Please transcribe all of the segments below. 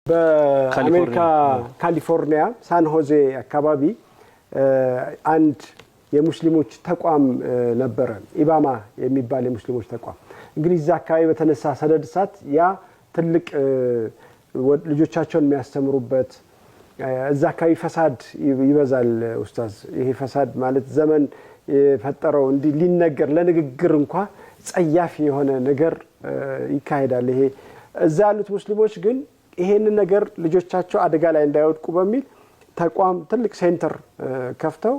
በአሜሪካ ካሊፎርኒያ ሳን ሆዜ አካባቢ አንድ የሙስሊሞች ተቋም ነበረ ኢባማ የሚባል የሙስሊሞች ተቋም እንግዲህ እዛ አካባቢ በተነሳ ሰደድ እሳት ያ ትልቅ ልጆቻቸውን የሚያስተምሩበት እዛ አካባቢ ፈሳድ ይበዛል ኡስታዝ ይሄ ፈሳድ ማለት ዘመን የፈጠረው እንዲ ሊነገር ለንግግር እንኳን ጸያፍ የሆነ ነገር ይካሄዳል ይሄ እዛ ያሉት ሙስሊሞች ግን ይሄን ነገር ልጆቻቸው አደጋ ላይ እንዳይወድቁ በሚል ተቋም ትልቅ ሴንተር ከፍተው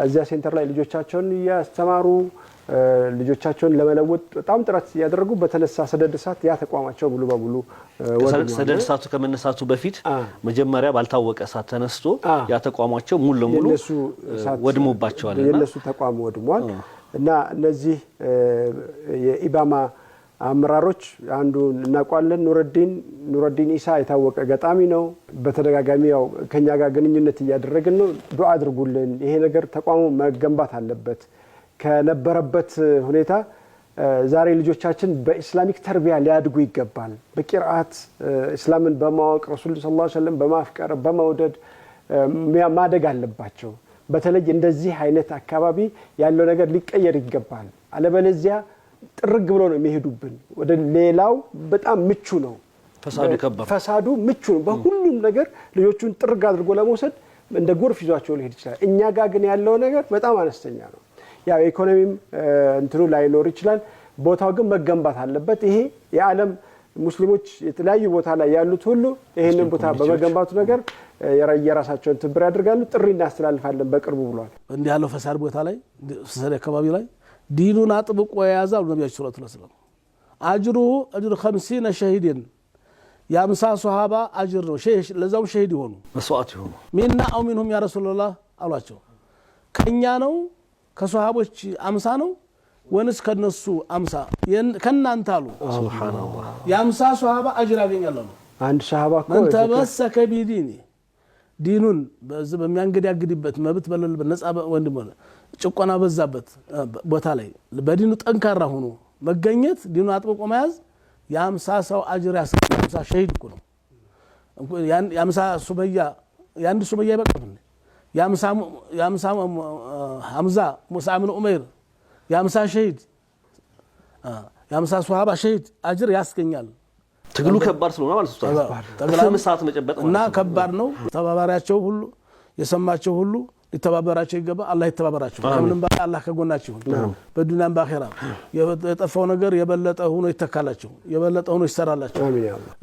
እዛ ሴንተር ላይ ልጆቻቸውን ያስተማሩ ልጆቻቸውን ለመለወጥ በጣም ጥረት ያደረጉ በተነሳ ሰደድ እሳት ያ ተቋማቸው ሙሉ በሙሉ ሰደድ እሳቱ ከመነሳቱ በፊት መጀመሪያ ባልታወቀ እሳት ተነስቶ ያ ተቋማቸው ሙሉ ለሙሉ ወድሞባቸዋል የነሱ ተቋም ወድሟል እና እነዚህ የኢባማ አመራሮች አንዱ እናቋለን ኑረዲን ኢሳ የታወቀ ገጣሚ ነው በተደጋጋሚ ያው ከኛ ጋር ግንኙነት ያደረግን ነው ዱዓ አድርጉልን ይሄ ነገር ተቋሙ መገንባት አለበት ከነበረበት ሁኔታ ዛሬ ልጆቻችን በእስላሚክ ተርቢያ ሊያድጉ ይገባል በቂርአት እስላምን በማወቅ ረሱል ሰለላሁ ዐለይሂ ወሰለም በማፍቀር በመውደድ ማደግ አለባቸው በተለይ እንደዚህ አይነት አካባቢ ያለው ነገር ሊቀየር ይገባል አለበለዚያ ጥርግ ብሎ ነው የሚሄዱብን ወደ ሌላው በጣም ምቹ ነው ፈሳዱ ምቹ ነው በሁሉም ነገር ልጆቹን ጥርግ አድርጎ ለመውሰድ እንደ ጎርፍ ይዟቸው ሊሄድ ይችላል እኛ ጋር ግን ያለው ነገር በጣም አነስተኛ ነው ያው ኢኮኖሚም እንትኑ ላይ ኖር ይችላል ቦታው ግን መገንባት አለበት ይሄ የዓለም ሙስሊሞች የተለያዩ ቦታ ላይ ያሉት ሁሉ ይሄንን ቦታ በመገንባቱ ነገር የራሳቸውን ትብር ያደርጋሉ ጥሪ እናስተላልፋለን በቅርቡ ብሏል እንዴ ያለው ፈሳድ ቦታ ላይ ፈሳድ አካባቢ ላይ ዲኑን አጥብቆ የያዛው ነብያችን ሰለላሁ ዐለይሂ ወሰለም አጅሩ 50 ሸሂድን ያ50 ሱሐባ አጅር ነው ለዛው ሸሂድ ይሆኑ መስዋዕት ይሆኑ ሚና አው ሚንሁም ያ ረሱላህ አሏቸው ከኛ ነው ከሱሐቦች 50 ነው ወንስ ከነሱ 50 ከናንተ አሉ ሱብሃንአላህ ያ50 ሱሐባ አጅር ያገኛሉ አንድ ሱሐባ እኮ ተመሰከ ቢዲኒ ዲኑን በሚያንገዳግድበት መብት በለልበት ነፃ ወንድም ጭቆና በዛበት ቦታ ላይ በዲኑ ጠንካራ ሆኖ መገኘት ዲኑ አጥብቆ መያዝ ያ50 ሰው አጅር ያስገኛል 50 ሸሂድ እኮ ነው ያ50 ሱበያ ያንድ ሱበያ ይበቃል ያ50 ሐምዛ ሙሳ ኢብኑ ኡመይር ያ50 ሸሂድ ያ50 ሱሐባ ሸሂድ አጅር ያስገኛል ትግሉ ከባድ ስለሆነ ማለት ነው ተግላም ሰዓት መጨበጥ እና ከባድ ነው ተባባሪያቸው ሁሉ የሰማቸው ሁሉ ሊተባበራቸው ይገባ አላህ ይተባበራቸው ከምንም በላይ አላህ ከጎናቸው በዱንያም በአኺራ የጠፋው ነገር የበለጠ ሆኖ ይተካላቸው የበለጠ ሆኖ ይሰራላቸው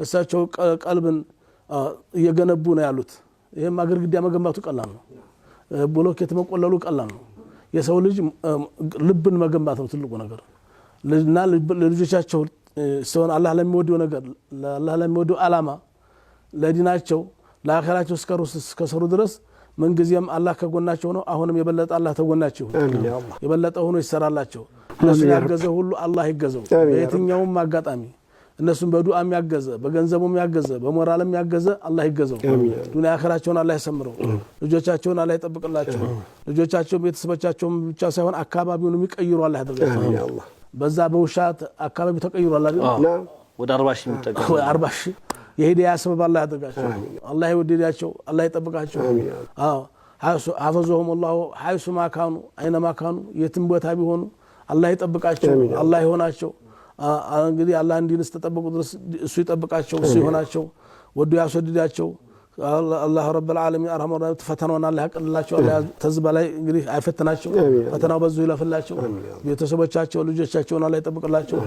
እሳቸው ቀልብን እየገነቡ ነው ያሉት ይሄም አገርግዲያ መገንባቱ ቀላል ነው ብሎኬት መቆለሉ ቀላል ነው የሰው ልጅ ልብን መገንባት ነው ትልቁ ነገር ለና ለልጆቻቸው ሰውን አላህ ለሚወደው ነገር ለአላህ ለሚወደው አላማ ለዲናቸው ለአኺራቸው እስከሰሩ ድረስ ምን ጊዜም አላህ ከጎናቸው ነው አሁንም የበለጠ አላህ ተጎናቸው የበለጠ ሆኖ ይሰራላቸው እነሱ ያገዘ ሁሉ አላህ ይገዘው በየትኛውም አጋጣሚ እነሱን በዱዓም ያገዘ በገንዘቡም ያገዘ በሞራልም ያገዘ አላህ ይገዘው ዱንያ አኺራቸውን አላህ ያሰምረው ልጆቻቸውን አላህ ይጠብቅላቸው ልጆቻቸው ቤተሰቦቻቸውን ብቻ ሳይሆን አካባቢውን የሚቀይሩ አላህ ያደርጋቸው በዛ በውሻት አካባቢ ተቀይሯል አይደል ወደ 40 ሺህ የሚጠጋ 40 ሺህ የሂዳያ ሰበብ አላህ ያደርጋቸው አላህ ይወድዳቸው አላህ ይጠብቃቸው አዎ حفظهم الله حيث ما كانوا اينما كانوا የትም ቦታ ቢሆኑ አላህ ይጠብቃቸው አላህ ይሆናቸው እንግዲህ አላህ እንዲንስ ተጠብቁ ድረስ እሱ ይጠብቃቸው እሱ ይሆናቸው ወዶ ያስወድዳቸው አላህ ረብ العالمين አርሐሙ ረሂም ፈተናውን አላህ ያቀልላቸው አላህ ተዝባላይ እንግዲህ አይፈተናቸው ፈተናው በዙ ይለፍላቸው ቤተሰቦቻቸው ልጆቻቸውን አላህ ይጠብቅላቸው